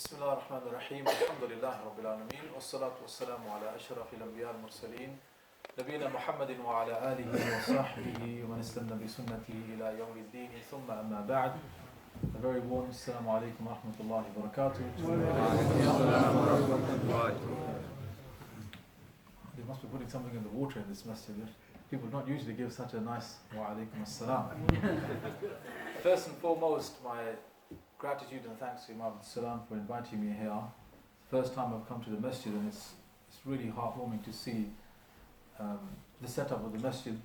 بسم الله الرحمن الرحيم الحمد لله رب العالمين والصلاة والسلام على أشرف الأنبياء المرسلين نبينا محمد وعلى آله وصحبه ومن استنى بسنته إلى يوم الدين ثم أما بعد. A very warm Assalamu alaikum wa rahmatullahi wa barakatuh. They must be putting something in the water in this masjid. People don't usually give such a nice wa alaikum assalam. First and foremost, my gratitude and thanks to Imam Salam for inviting me here. First time I've come to the masjid, and it's really heartwarming to see the setup of the masjid,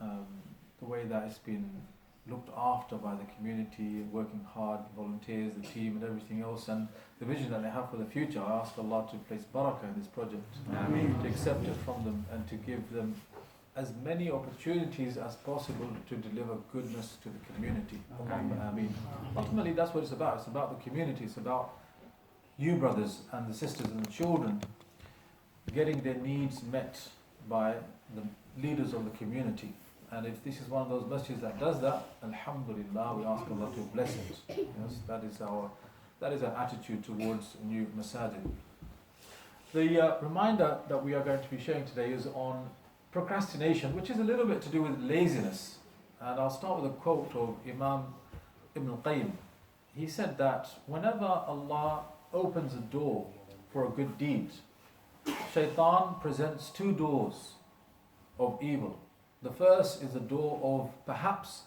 the way that it's been looked after by the community, working hard, volunteers, the team and everything else, and the vision that they have for the future. I ask Allah to place barakah in this project, to accept it from them and to give them as many opportunities as possible to deliver goodness to the community. Ultimately that's what it's about. It's about the community. It's about you brothers and the sisters and the children getting their needs met by the leaders of the community. And if this is one of those masjids that does that, alhamdulillah, we ask Allah to bless it. Yes, that is our attitude towards new masajid. The reminder that we are going to be sharing today is on procrastination, which is a little bit to do with laziness. And I'll start with a quote of Imam Ibn al-Qayyim. He said that whenever Allah opens a door for a good deed, Shaitan presents two doors of evil. The first is the door of perhaps,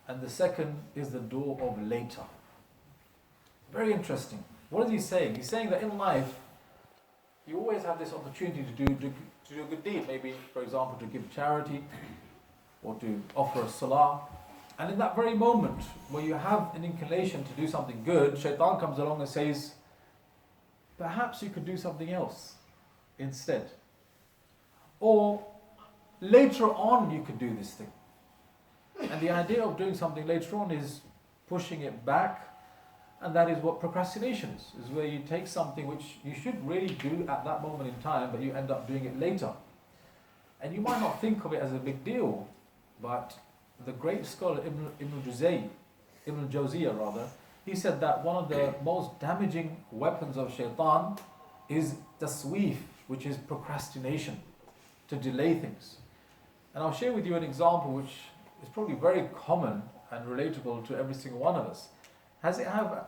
and the second is the door of later. Very interesting. What is he saying? He's saying that in life, you always have this opportunity to do a good deed. Maybe, for example, to give charity or to offer a salah. And in that very moment where you have an inclination to do something good, Shaitan comes along and says, perhaps you could do something else instead. Or later on you could do this thing. And the idea of doing something later on is pushing it back. And that is what procrastination is where you take something which you should really do at that moment in time, but you end up doing it later. And you might not think of it as a big deal, but the great scholar Ibn Jawziyah rather, he said that one of the most damaging weapons of shaitan is tasweef, which is procrastination, to delay things. And I'll share with you an example which is probably very common and relatable to every single one of us. Has it ever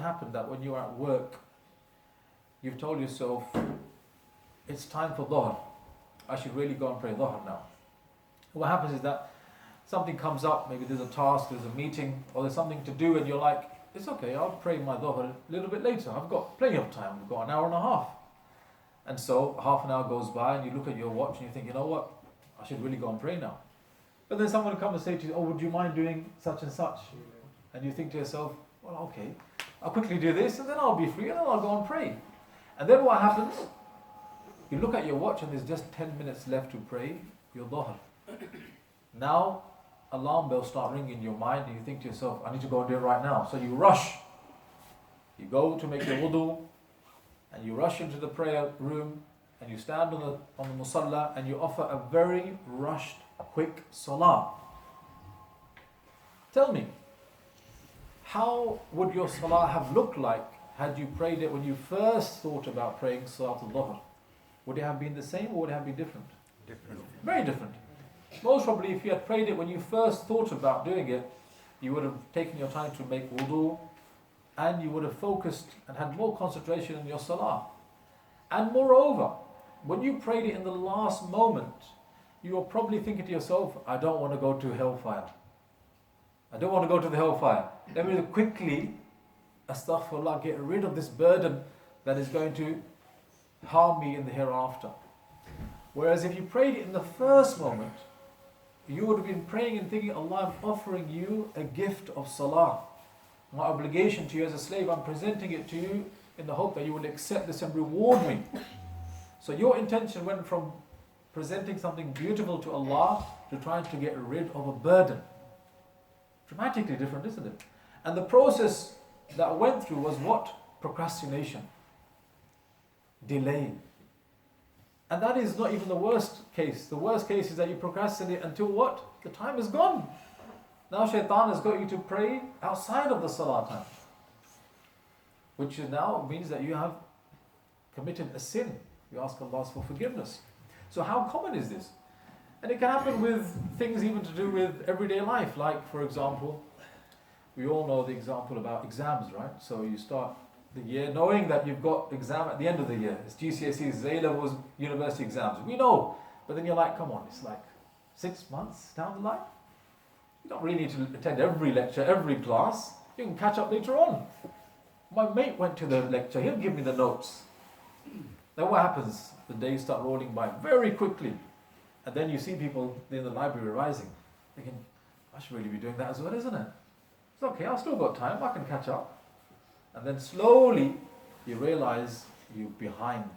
happened that when you're at work, you've told yourself, it's time for Dhuhr, I should really go and pray Dhuhr now? What happens is that something comes up, maybe there's a task, there's a meeting, or there's something to do, and you're like, it's okay, I'll pray my Dhuhr a little bit later, I've got plenty of time, I've got an hour and a half. And so half an hour goes by, and you look at your watch and you think, you know what, I should really go and pray now. But then someone will come and say to you, oh, would you mind doing such and such? And you think to yourself, well, okay, I'll quickly do this and then I'll be free and then I'll go and pray. And then what happens? You look at your watch and there's just 10 minutes left to pray your Dhuhr. Now, alarm bells start ringing in your mind and you think to yourself, I need to go and do it right now. So you rush. You go to make your wudu and you rush into the prayer room and you stand on the musalla and you offer a very rushed, quick salah. Tell me, how would your salah have looked like had you prayed it when you first thought about praying Salat al-Dhuhr? Would it have been the same or would it have been different? Different. Very different. Most probably if you had prayed it when you first thought about doing it, you would have taken your time to make wudu and you would have focused and had more concentration in your salah. And moreover, when you prayed it in the last moment, you were probably thinking to yourself, I don't want to go to hellfire. I don't want to go to the hellfire. Let me quickly, astaghfirullah, get rid of this burden that is going to harm me in the hereafter. Whereas if you prayed it in the first moment, you would have been praying and thinking, Allah, I'm offering you a gift of salah. My obligation to you as a slave, I'm presenting it to you in the hope that you will accept this and reward me. So your intention went from presenting something beautiful to Allah to trying to get rid of a burden. Dramatically different, isn't it? And the process that went through was what? Procrastination. Delay. And that is not even the worst case. The worst case is that you procrastinate until what? The time is gone. Now shaitan has got you to pray outside of the salah time. which is now means that you have committed a sin. You ask Allah for forgiveness. So how common is this? And it can happen with things even to do with everyday life. Like, for example, we all know the example about exams, right? So you start the year knowing that you've got exam at the end of the year. It's GCSEs, it's A-levels, university exams. We know. But then you're like, come on, it's like 6 months down the line. You don't really need to attend every lecture, every class. You can catch up later on. My mate went to the lecture. He'll give me the notes. Then what happens? The days start rolling by very quickly. And then you see people in the library rising, thinking, I should really be doing that as well, isn't it? It's okay, I've still got time, I can catch up. And then slowly you realize you're behind.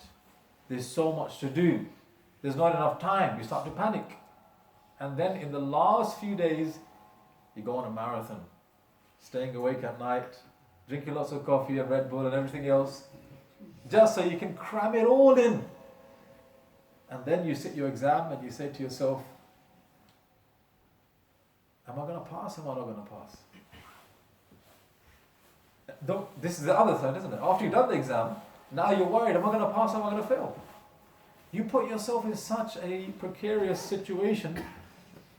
There's so much to do. There's not enough time. You start to panic. And then in the last few days, you go on a marathon, staying awake at night, drinking lots of coffee and Red Bull and everything else, just so you can cram it all in. And then you sit your exam and you say to yourself, am I going to pass or am I not going to pass? This is the other side, isn't it? After you've done the exam, now you're worried, am I going to pass or am I going to fail? You put yourself in such a precarious situation,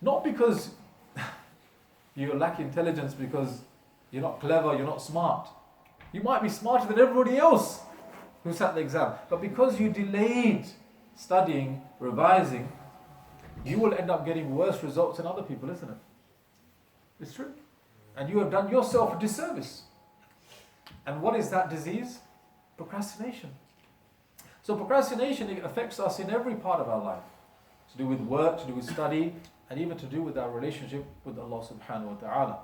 not because you lack intelligence, because you're not clever, you're not smart. You might be smarter than everybody else who sat the exam, but because you delayed studying, revising, you will end up getting worse results than other people, isn't it? It's true. And you have done yourself a disservice. And what is that disease? Procrastination. So procrastination, it affects us in every part of our life. To do with work, to do with study, and even to do with our relationship with Allah subhanahu wa ta'ala.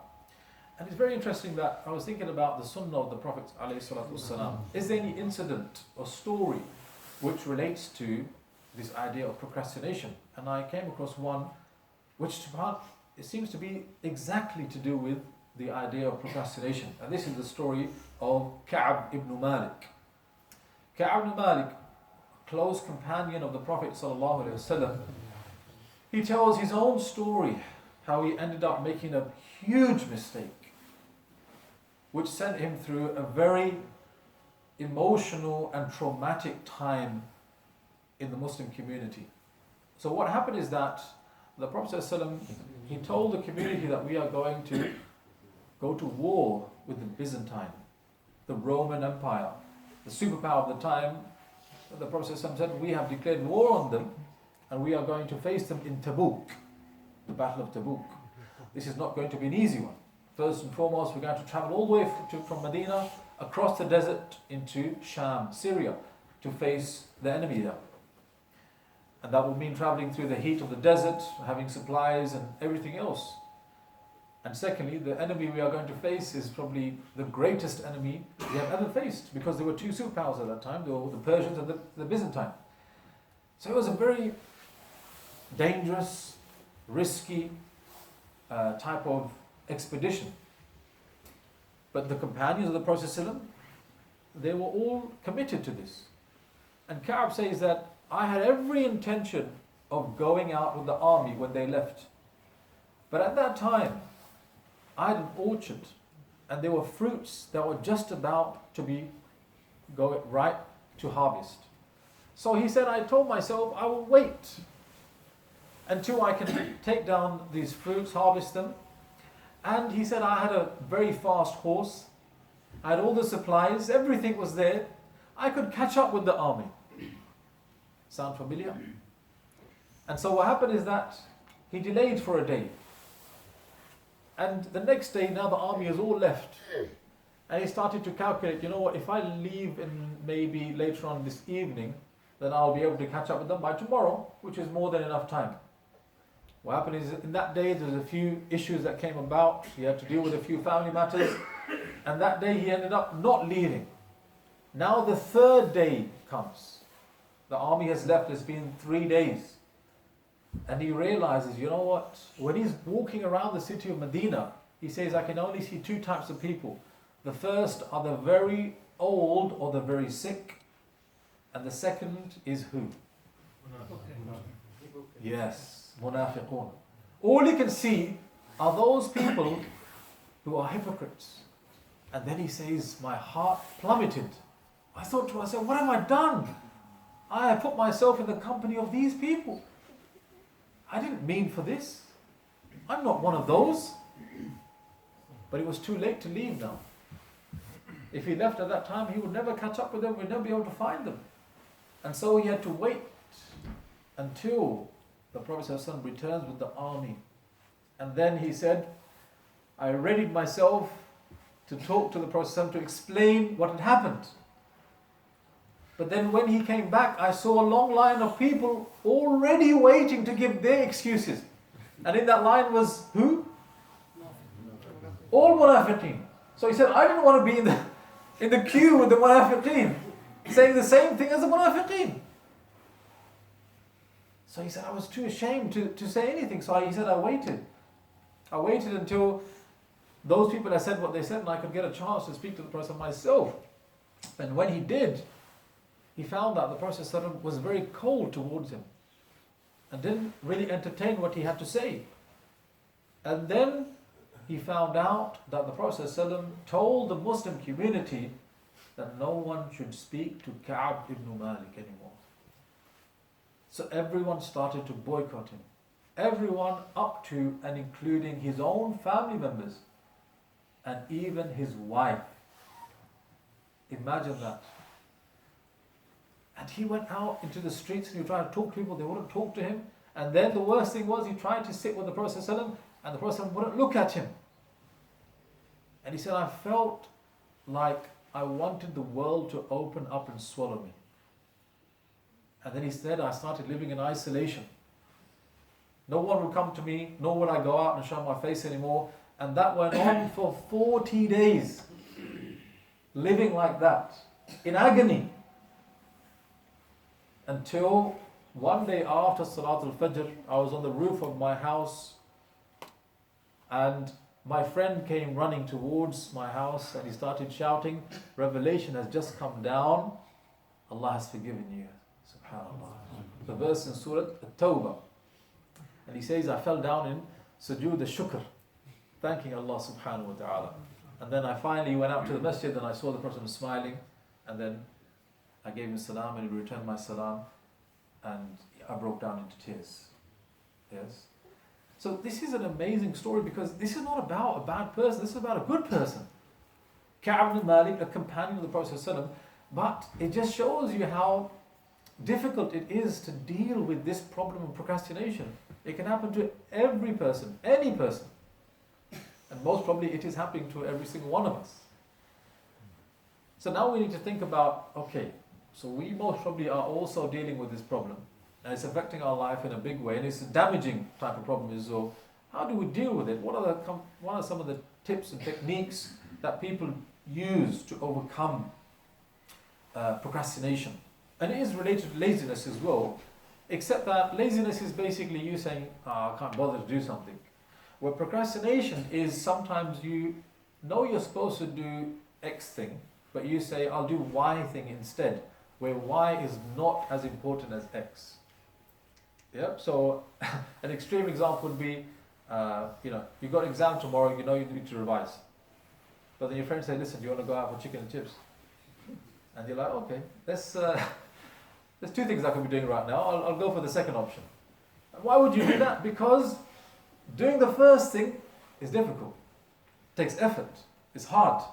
And it's very interesting that I was thinking about the sunnah of the Prophet alayhi salatu wasalam. Is there any incident or story which relates to this idea of procrastination? And I came across one which it seems to be exactly to do with the idea of procrastination. And this is the story of Ka'ab ibn Malik. Ka'ab ibn Malik, close companion of the Prophet sallallahu alaihi wasallam, he tells his own story, how he ended up making a huge mistake, which sent him through a very emotional and traumatic time in the Muslim community. So what happened is that the Prophet ﷺ, he told the community that we are going to go to war with the Byzantine, the Roman Empire, the superpower of the time. The Prophet ﷺ said, we have declared war on them and we are going to face them in Tabuk, the Battle of Tabuk. This is not going to be an easy one. First and foremost, we're going to travel all the way from Medina across the desert into Sham, Syria, to face the enemy there. And that will mean traveling through the heat of the desert, having supplies and everything else. And secondly, the enemy we are going to face is probably the greatest enemy we have ever faced, because there were two superpowers at that time, there were the Persians and the Byzantine. So it was a very dangerous, risky type of expedition. But the companions of the Prophet ﷺ, they were all committed to this. And Ka'ab says that I had every intention of going out with the army when they left. But at that time, I had an orchard and there were fruits that were just about to be ripe to harvest. So he said, I told myself I will wait until I can take down these fruits, harvest them. And he said, I had a very fast horse. I had all the supplies, everything was there. I could catch up with the army. Sound familiar? And so what happened is that he delayed for a day. And the next day, now the army is all left. And he started to calculate, you know what, if I leave in maybe later on this evening, then I'll be able to catch up with them by tomorrow, which is more than enough time. What happened is, in that day, there's a few issues that came about. He had to deal with a few family matters. And that day, he ended up not leaving. Now the third day comes. The army has left, it's been 3 days. And he realizes, you know what? When he's walking around the city of Medina, he says, I can only see two types of people. The first are the very old or the very sick. And the second is who? Yes, munafiqun. All you can see are those people who are hypocrites. And then he says, my heart plummeted. I thought to myself, what have I done? I have put myself in the company of these people. I didn't mean for this. I'm not one of those. But it was too late to leave now. If he left at that time, he would never catch up with them, we'd never be able to find them. And so he had to wait until the Prophet ﷺ returns with the army. And then he said, I readied myself to talk to the Prophet ﷺ to explain what had happened. But then when he came back, I saw a long line of people already waiting to give their excuses. And in that line was who? All munafiqeen. So he said, I didn't want to be in the queue with the munafiqeen, saying the same thing as the munafiqeen. So he said, I was too ashamed to say anything. So he said, I waited. I waited until those people had said what they said and I could get a chance to speak to the Prophet myself. And when he did, he found that the Prophet ﷺ was very cold towards him and didn't really entertain what he had to say. And then he found out that the Prophet ﷺ told the Muslim community that no one should speak to Ka'ab ibn Malik anymore. So everyone started to boycott him. Everyone up to and including his own family members and even his wife. Imagine that. And he went out into the streets and he tried to talk to people, they wouldn't talk to him. And then the worst thing was he tried to sit with the Prophet ﷺ and the Prophet ﷺ wouldn't look at him. And he said, I felt like I wanted the world to open up and swallow me. And then he said, I started living in isolation. No one would come to me, nor would I go out and show my face anymore. And that went on for 40 days. Living like that, in agony. Until one day after Salatul Fajr, I was on the roof of my house and my friend came running towards my house and he started shouting, revelation has just come down, Allah has forgiven you. SubhanAllah. The verse in Surah At-Tawbah. And he says, I fell down in sujood al-shukr, thanking Allah subhanahu wa ta'ala. And then I finally went out to the masjid and I saw the Prophet smiling, and then I gave him salam and he returned my salam and I broke down into tears. Yes. So this is an amazing story because this is not about a bad person, this is about a good person. Ka'ab ibn Malik, a companion of the Prophet ﷺ, but it just shows you how difficult it is to deal with this problem of procrastination. It can happen to every person, any person. And most probably it is happening to every single one of us. So now we need to think about, okay, so we most probably are also dealing with this problem. And it's affecting our life in a big way, and it's a damaging type of problem. So how do we deal with it? What are some of the tips and techniques that people use to overcome procrastination? And it is related to laziness as well, except that laziness is basically you saying, I can't bother to do something. Where procrastination is sometimes you know you're supposed to do X thing, but you say, I'll do Y thing instead, where Y is not as important as X. Yep. So an extreme example would be, you've got an exam tomorrow, you know you need to revise. But then your friends say, listen, do you want to go out for chicken and chips? And you're like, okay, there's two things I could be doing right now. I'll go for the second option. And why would you do that? Because doing the first thing is difficult. It takes effort. It's hard.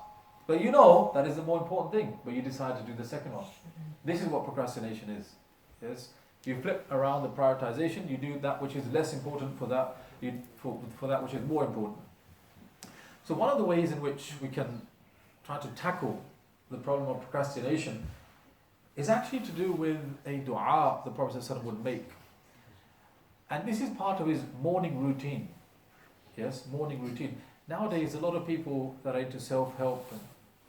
But you know that is the more important thing. But you decide to do the second one. This is what procrastination is. Yes. You flip around the prioritization. You do that which is less important for that which is more important. So one of the ways in which we can try to tackle the problem of procrastination is actually to do with a dua the Prophet ﷺ would make. And this is part of his morning routine. Yes, morning routine. Nowadays, a lot of people that are into self-help and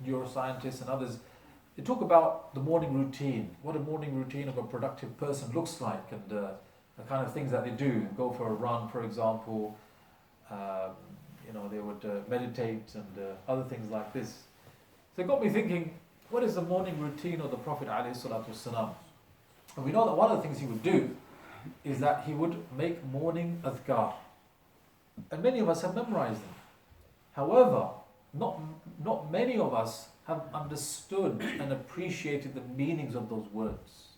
neuroscientists and others, they talk about the morning routine, what a morning routine of a productive person looks like, and the kind of things that they do. Go for a run, for example. They would meditate and other things like this. So it got me thinking, what is the morning routine of the Prophet ﷺ? And we know that one of the things he would do is that he would make morning adhkar. And many of us have memorized them. However, not many of us have understood and appreciated the meanings of those words.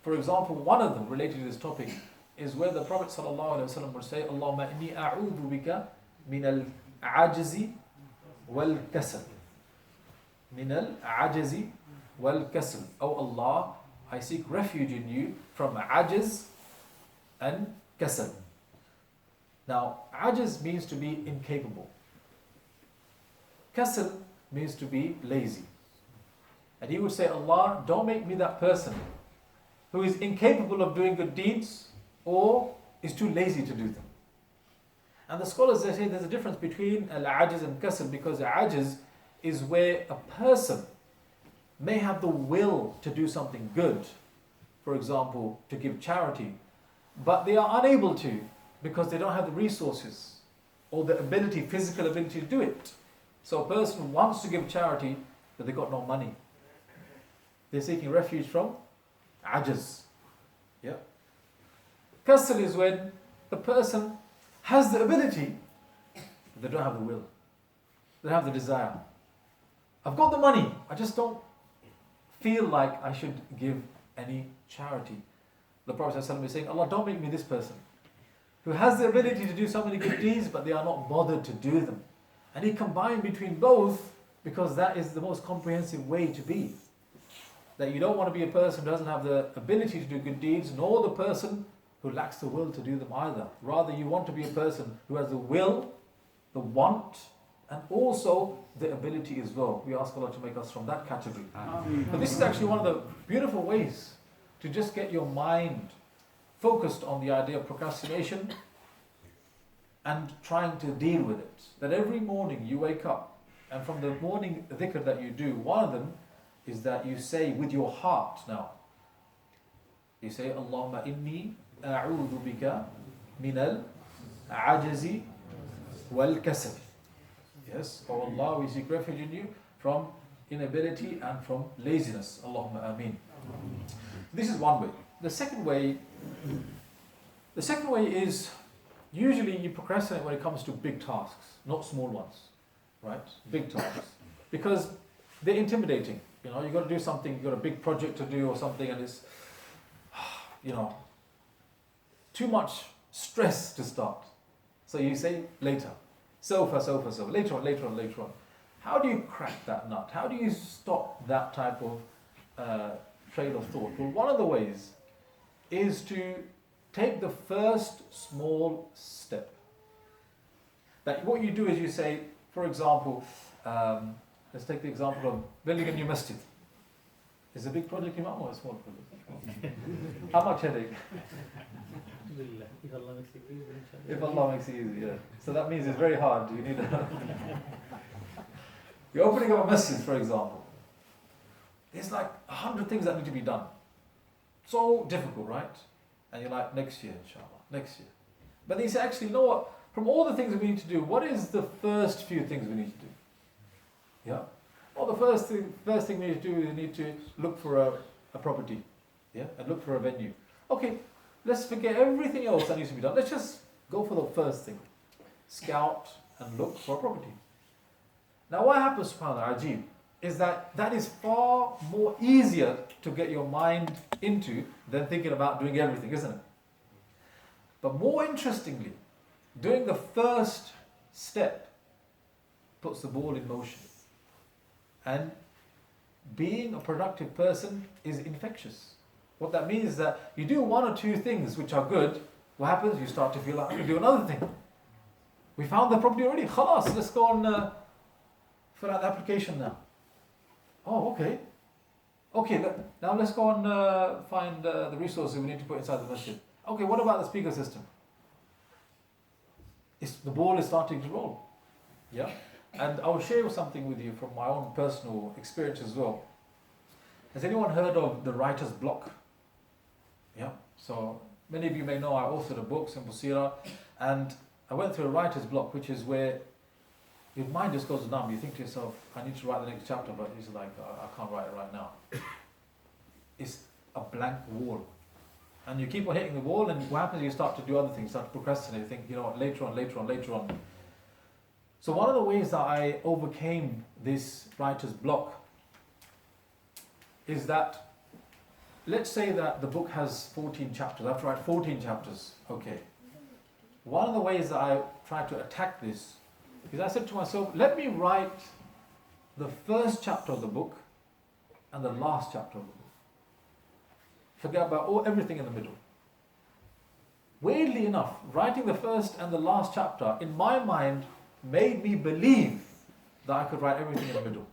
For example, one of them related to this topic is where the Prophet ﷺ would say, Allahumma inni a'udhu bika min al-ajzi wal-kasal. Min al-ajzi wal-kasal. Oh Allah, I seek refuge in you from ajaz and kasal. Now, ajaz means to be incapable. Kasal means to be lazy. And he would say, Allah, don't make me that person who is incapable of doing good deeds or is too lazy to do them. And the scholars, they say there's a difference between al-ajiz and kasal, because ajiz is where a person may have the will to do something good, for example, to give charity, but they are unable to because they don't have the resources or the ability, physical ability to do it. So a person wants to give charity, but they've got no money. They're seeking refuge from ajaz. Yeah. Kasal is when the person has the ability, but they don't have the will. They don't have the desire. I've got the money, I just don't feel like I should give any charity. The Prophet ﷺ is saying, Allah, don't make me this person who has the ability to do so many good deeds, but they are not bothered to do them. And he combined between both because that is the most comprehensive way to be. That you don't want to be a person who doesn't have the ability to do good deeds, nor the person who lacks the will to do them either. Rather, you want to be a person who has the will, the want, and also the ability as well. We ask Allah to make us from that category. But this is actually one of the beautiful ways to just get your mind focused on the idea of procrastination and trying to deal with it. That every morning you wake up, and from the morning dhikr that you do, one of them is that you say with your heart now. You say, Allahumma inni a'udhu bika min al-ajazi wal-kasal. Yes, oh Allah, we seek refuge in you from inability and from laziness. Allahumma ameen. This is one way. The second way is usually you procrastinate when it comes to big tasks, not small ones, right? Big tasks, because they're intimidating. You know, you've got to do something, you've got a big project to do or something, and it's, too much stress to start. So you say later, sofa, later on. How do you crack that nut? How do you stop that type of trail of thought? Well, one of the ways is to take the first small step. That what you do is you say, for example, let's take the example of building a new masjid. Is it a big project, Imam, or a small project? How much headache? If Allah makes it easy, inshallah. If Allah makes it easy, yeah. So that means it's very hard. You need You're opening up a masjid, for example. There's like 100 things that need to be done. So difficult, right? And you're like, next year, inshallah, next year. But then you say, actually, you know what? From all the things we need to do, what is the first few things we need to do? Yeah? Well, the first thing we need to do is we need to look for a property. Yeah? And look for a venue. Okay, let's forget everything else that needs to be done. Let's just go for the first thing. Scout and look for a property. Now what happens, subhanAllah, Ajib, is that is far more easier to get your mind into than thinking about doing everything, isn't it? But more interestingly, doing the first step puts the ball in motion. And being a productive person is infectious. What that means is that you do one or two things which are good, what happens? You start to feel like, I can do another thing. We found the property already, khalas, let's go and fill out the application now. Oh, okay. Okay, now let's go and find the resources we need to put inside the masjid. Okay, what about the speaker system? The ball is starting to roll. Yeah? And I will share something with you from my own personal experience as well. Has anyone heard of the writer's block? Yeah? So, many of you may know I authored a book, Simple Seerah, and I went through a writer's block, which is where your mind just goes numb. You think to yourself, I need to write the next chapter, but it's like, I can't write it right now. It's a blank wall. And you keep on hitting the wall, and what happens is you start to do other things, start to procrastinate, think, you know what, later on. So one of the ways that I overcame this writer's block is that, let's say that the book has 14 chapters. I have to write 14 chapters. Okay. One of the ways that I try to attack this is I said to myself, let me write the first chapter of the book and the last chapter of the book. Forget about everything in the middle. Weirdly enough, writing the first and the last chapter, in my mind, made me believe that I could write everything in the middle.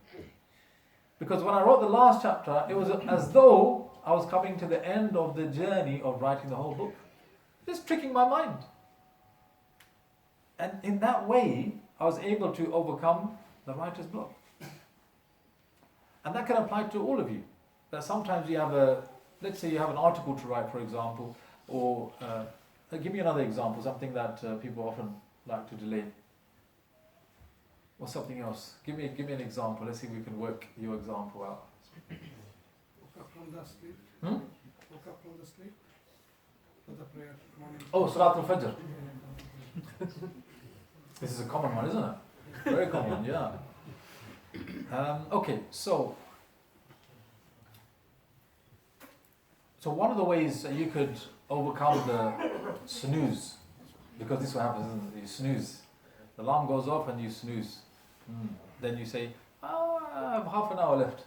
Because when I wrote the last chapter, it was as though I was coming to the end of the journey of writing the whole book. Just tricking my mind. And in that way, I was able to overcome the writer's block. And that can apply to all of you. That sometimes you have let's say you have an article to write, for example, or give me another example, something that people often like to delay. Or something else. Give me an example. Let's see if we can work your example out. Woke up from the sleep. Woke up from the sleep. For the prayer. Morning. Oh, Salat al-Fajr. This is a common one, isn't it? Very common, yeah. Okay, so one of the ways that you could overcome the snooze, because this is what happens, isn't it? You snooze. The alarm goes off and you snooze. Then you say, oh, I have half an hour left.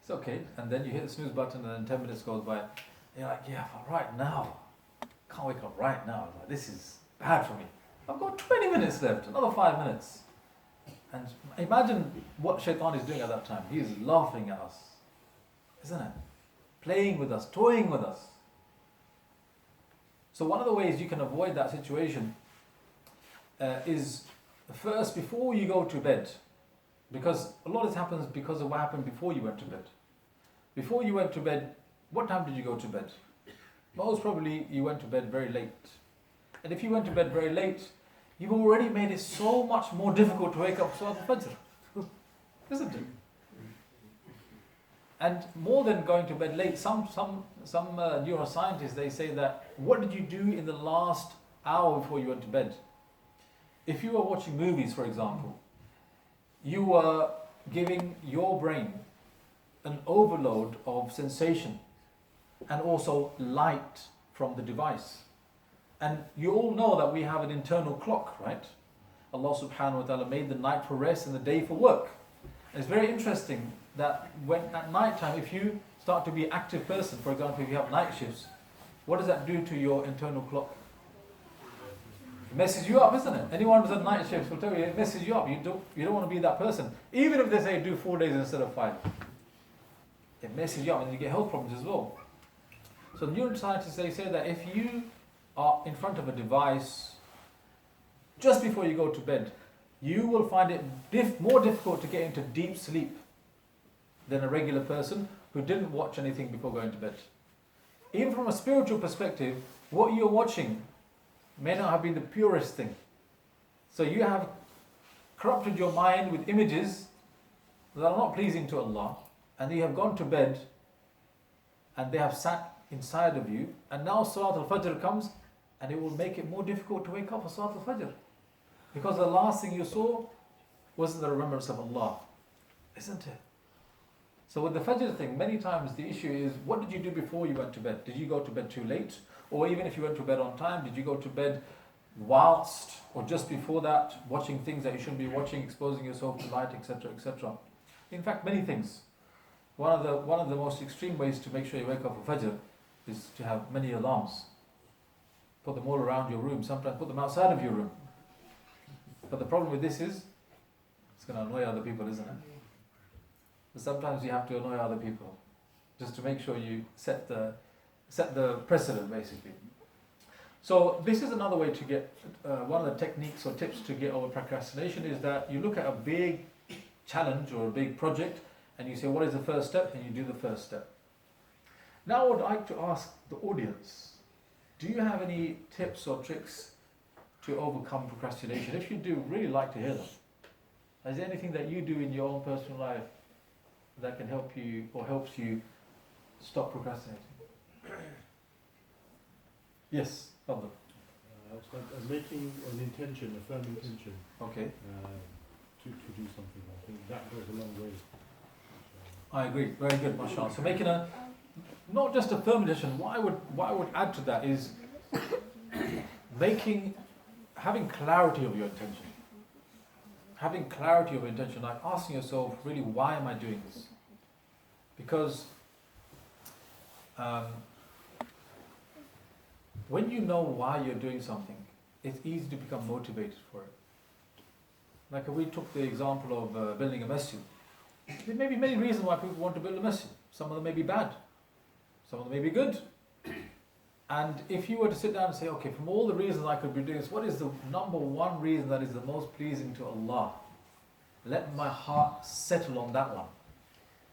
It's okay. And then you hit the snooze button and then 10 minutes goes by. And you're like, yeah, but right now, can't wake up right now. Like, this is bad for me. I've got 20 minutes left, another 5 minutes. And imagine what Shaitan is doing at that time. He is laughing at us, isn't it? Playing with us, toying with us. So one of the ways you can avoid that situation is first, before you go to bed, because a lot of this happens because of what happened before you went to bed. Before you went to bed, what time did you go to bed? Most probably you went to bed very late. And if you went to bed very late, you've already made it so much more difficult to wake up for Salat al-Fajr. Isn't it? And more than going to bed late, some neuroscientists, they say that, what did you do in the last hour before you went to bed? If you were watching movies, for example, you were giving your brain an overload of sensation and also light from the device. And you all know that we have an internal clock, right? Allah subhanahu wa ta'ala made the night for rest and the day for work. And it's very interesting that when at night time, if you start to be an active person, for example, if you have night shifts, what does that do to your internal clock? It messes you up, isn't it? Anyone who's on night shifts will tell you it messes you up. You don't want to be that person. Even if they say do 4 days instead of 5. It messes you up and you get health problems as well. So neuroscientists, they say that if you are in front of a device just before you go to bed, you will find it more difficult to get into deep sleep than a regular person who didn't watch anything before going to bed. Even from a spiritual perspective, what you're watching may not have been the purest thing. So you have corrupted your mind with images that are not pleasing to Allah, and you have gone to bed and they have sat inside of you, and now Salat al-Fajr comes and it will make it more difficult to wake up for Salat al-Fajr. Because the last thing you saw wasn't the remembrance of Allah, isn't it? So with the Fajr thing, many times the issue is, what did you do before you went to bed? Did you go to bed too late? Or even if you went to bed on time, did you go to bed whilst or just before that, watching things that you shouldn't be watching, exposing yourself to light, etc., etc. In fact, many things. One of the most extreme ways to make sure you wake up for Fajr is to have many alarms. Put them all around your room. Sometimes put them outside of your room. But the problem with this is, it's going to annoy other people, isn't it? But sometimes you have to annoy other people, just to make sure you set the precedent, basically. So this is another way to get, one of the techniques or tips to get over procrastination is that you look at a big challenge or a big project and you say, what is the first step? And you do the first step. Now I would like to ask the audience, do you have any tips or tricks to overcome procrastination? If you do, really like to hear them. Is there anything that you do in your own personal life that can help you or helps you stop procrastinating? Yes, Fadl. Making an intention, a firm intention, Okay. to do something. I think that goes a long way. I agree. Very good, mashallah. So making a, not just a firm intention, what I would add to that is having clarity of your intention. Having clarity of intention, like asking yourself, really, why am I doing this? Because when you know why you're doing something, it's easy to become motivated for it. Like if we took the example of building a masjid, there may be many reasons why people want to build a masjid. Some of them may be bad, some of them may be good. And if you were to sit down and say, okay, from all the reasons I could be doing this, what is the number one reason that is the most pleasing to Allah? Let my heart settle on that one.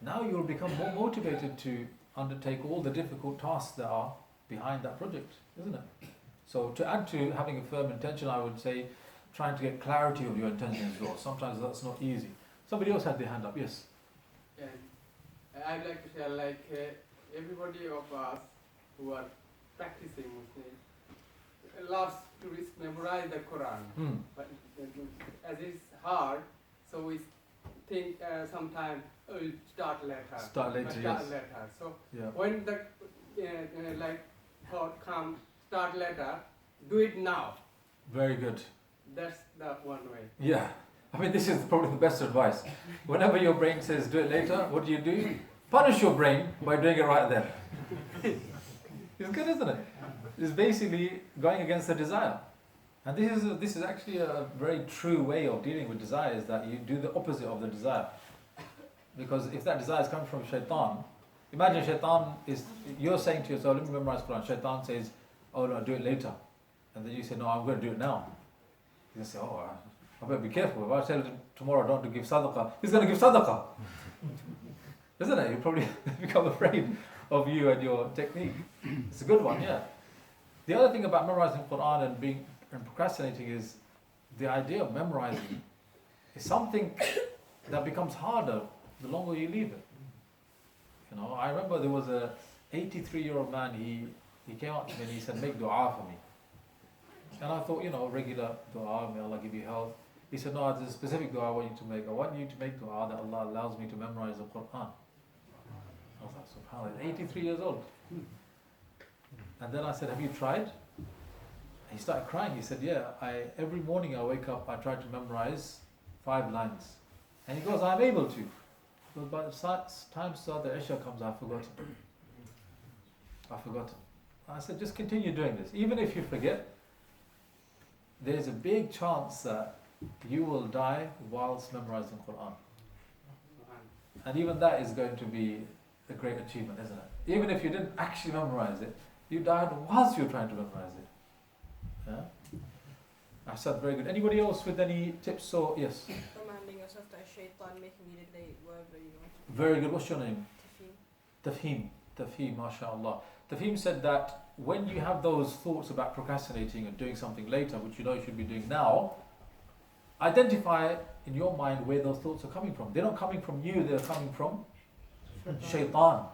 Now you'll become more motivated to undertake all the difficult tasks that are behind that project, isn't it? So to add to having a firm intention, I would say trying to get clarity of your intention as well. Sometimes that's not easy. Somebody else had their hand up, yes? Yeah. I'd like to tell, everybody of us who are practicing Muslim loves to memorize the Quran. But as it's hard, so we think sometimes we'll start later. Start later, yes. So Yeah. when the thought comes, start later, do it now. Very good. That's the one way. Yeah. I mean, this is probably the best advice. Whenever your brain says do it later, what do? Punish your brain by doing it right then. It's good, isn't it? It's basically going against the desire. And this is actually a very true way of dealing with desire, is that you do the opposite of the desire. Because if that desire is coming from shaitan, imagine shaitan you're saying to yourself, let me memorize Quran. Shaitan says, oh no, do it later. And then you say, no, I'm going to do it now. You say, oh, I better be careful. If I tell him tomorrow not to give sadaqah, he's going to give sadaqah. Isn't it? You probably become afraid of you and your technique. It's a good one, yeah. The other thing about memorizing Quran and procrastinating is the idea of memorizing is something that becomes harder the longer you leave it. You know, I remember there was a 83-year-old man, he came up to me and he said, make dua for me. And I thought, regular dua, may Allah give you health. He said, no, there's a specific dua I want you to make. I want you to make dua that Allah allows me to memorize the Quran. I was like, subhanAllah, 83 years old. And then I said, have you tried? And he started crying. He said, yeah, every morning I wake up, I try to memorize 5 lines. And he goes, I'm able to. But by the time the Isha comes, I've forgotten. I said, just continue doing this. Even if you forget, there's a big chance that you will die whilst memorizing Quran. And even that is going to be a great achievement, isn't it? Even if you didn't actually memorize it, you died whilst you're trying to memorize it. Yeah? I said, very good. Anybody else with any tips or yes? Reminding yourself that shaitan making you delay wherever you want. Very good. What's your name? Tafhim. Tafhim, mashallah. Tafhim said that when you have those thoughts about procrastinating and doing something later, which you know you should be doing now, identify in your mind where those thoughts are coming from. They're not coming from you, they're coming from shaitan.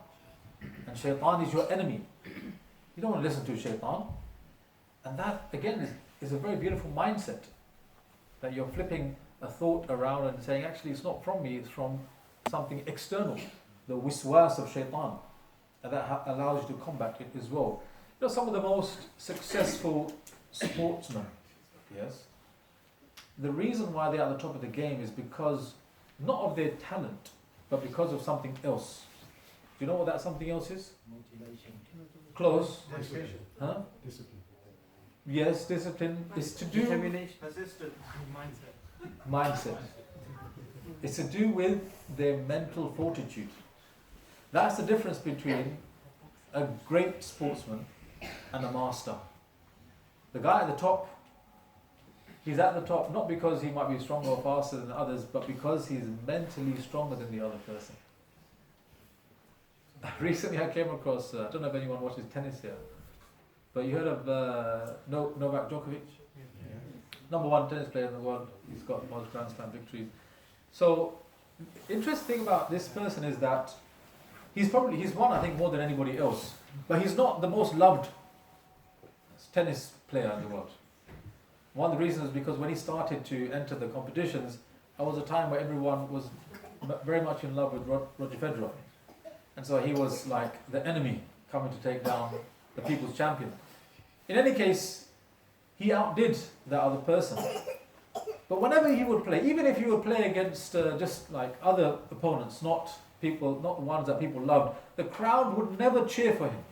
And shaitan is your enemy. You don't want to listen to shaitan. And that, again, is a very beautiful mindset. That you're flipping a thought around and saying, actually, it's not from me, it's from something external. The wiswas of shaitan. And that allows you to combat it as well. You know, some of the most successful sportsmen, yes, the reason why they're at the top of the game is because, not of their talent, but because of something else. Do you know what that something else is? Motivation. Close. Discipline. Huh? Discipline. Yes, discipline is to do... Persistence. Mindset. It's to do with their mental fortitude. That's the difference between a great sportsman and a master. The guy at the top, he's at the top not because he might be stronger or faster than others, but because he's mentally stronger than the other person. Recently I came across, I don't know if anyone watches tennis here, but you heard of Novak Djokovic? Number 1 tennis player in the world. He's got most Grand Slam victories. So, interesting thing about this person is that he's won, I think, more than anybody else. But he's not the most loved tennis player in the world. One of the reasons is because when he started to enter the competitions, there was a time where everyone was very much in love with Roger Federer. And so he was like the enemy coming to take down the people's champion. In any case, he outdid the other person. But whenever he would play, even if he would play against just like other opponents, not the ones that people loved, the crowd would never cheer for him.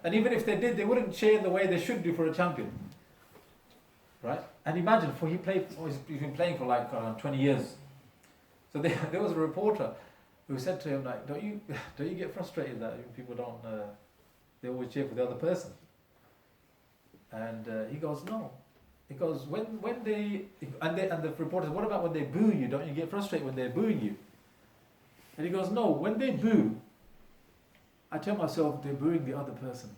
And even if they did, they wouldn't cheer the way they should do for a champion. Right? And imagine, he's been playing for like 20 years. So there was a reporter who said to him, like, don't you get frustrated that people don't, they always cheer for the other person? And he goes, no. He goes, when they, and the reporter said, what about when they boo you? Don't you get frustrated when they're booing you? And he goes, no, when they boo, I tell myself they're booing the other person.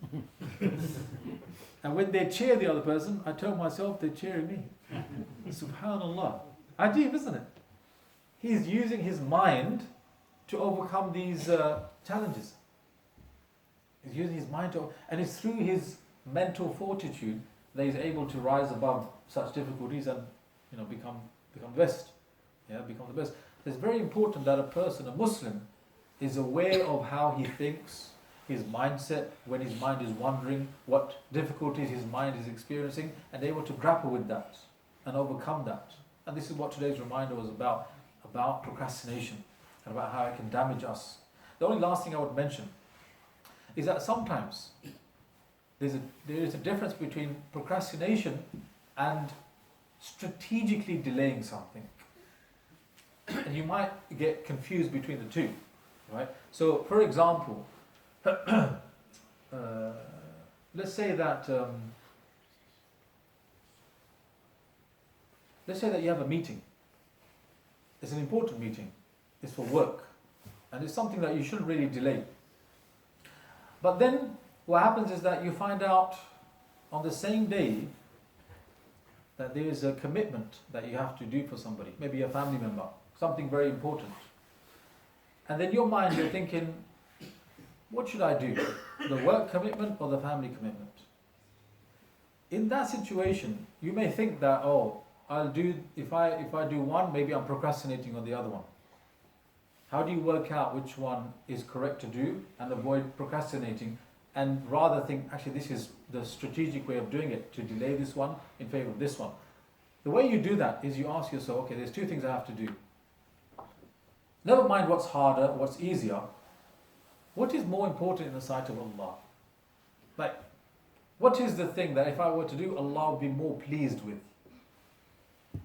And when they cheer the other person, I tell myself they're cheering me. Subhanallah. Ajib, isn't it? He's using his mind to overcome these challenges. He's using his mind and it's through his mental fortitude that he's able to rise above such difficulties and become best. Become the best. It's very important that a person, a Muslim, is aware of how he thinks, his mindset, when his mind is wandering, what difficulties his mind is experiencing, and able to grapple with that and overcome that. And this is what today's reminder was about procrastination and about how it can damage us. The only last thing I would mention is that sometimes there is a difference between procrastination and strategically delaying something. And you might get confused between the two, right? So, for example, let's say that you have a meeting. It's an important meeting. It's for work, and it's something that you shouldn't really delay. But then, what happens is that you find out on the same day that there is a commitment that you have to do for somebody, maybe a family member, something very important. And then your mind, you're thinking, what should I do? The work commitment or the family commitment? In that situation, you may think that, if I do one, maybe I'm procrastinating on the other one. How do you work out which one is correct to do and avoid procrastinating, and rather think, actually this is the strategic way of doing it, to delay this one in favor of this one? The way you do that is you ask yourself, okay, there's two things I have to do. Never mind what's harder, what's easier. What is more important in the sight of Allah? Like, what is the thing that if I were to do, Allah would be more pleased with?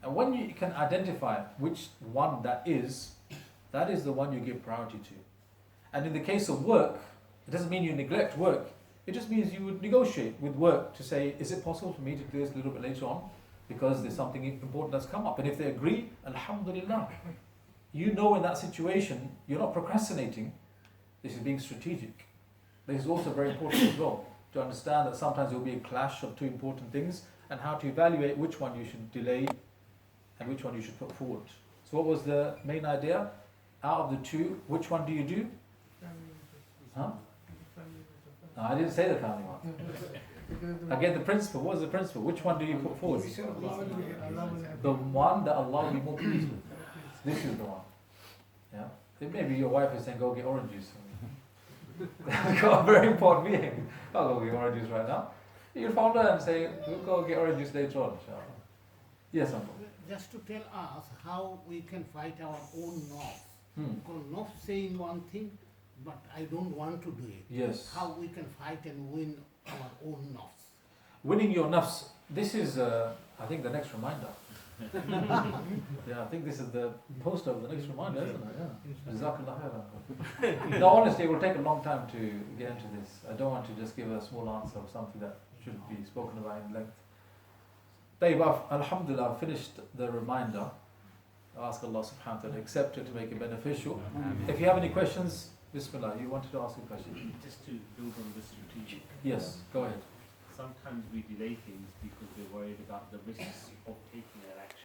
And when you can identify which one that is the one you give priority to. And in the case of work, it doesn't mean you neglect work. It just means you would negotiate with work to say, is it possible for me to do this a little bit later on? Because there's something important that's come up. And if they agree, alhamdulillah. You know in that situation, you're not procrastinating. This is being strategic. This is also very important as well, to understand that sometimes there will be a clash of two important things, and how to evaluate which one you should delay and which one you should put forward. So what was the main idea? Out of the two, which one do you do? Huh? No, I didn't say the family one. Again, the principle. What was the principle? Which one do you put forward? The one that Allah will be more pleased with. This is the one. Yeah. Maybe your wife is saying, go get orange juice. Got a very important meeting. I'll go get orange juice right now. You phone her and say, we'll go get orange juice later on. Yes, uncle. Just to tell us how we can fight our own nafs. Because nafs saying one thing, but I don't want to do it. Yes. How we can fight and win our own nafs. Winning your nafs. This is, I think, the next reminder. Yeah, I think this is the poster of the next reminder, isn't it? Yeah. Jazakallah khairan. No, honestly, it will take a long time to get into this. I don't want to just give a small answer of something that should be spoken about in length. Tayyib, alhamdulillah, I've finished the reminder. I ask Allah subhanahu wa ta'ala to accept it, to make it beneficial. If you have any questions, Bismillah, you wanted to ask a question? Just to build on the strategic. Yes, go ahead. Sometimes we delay things because we're worried about the risks of taking an action.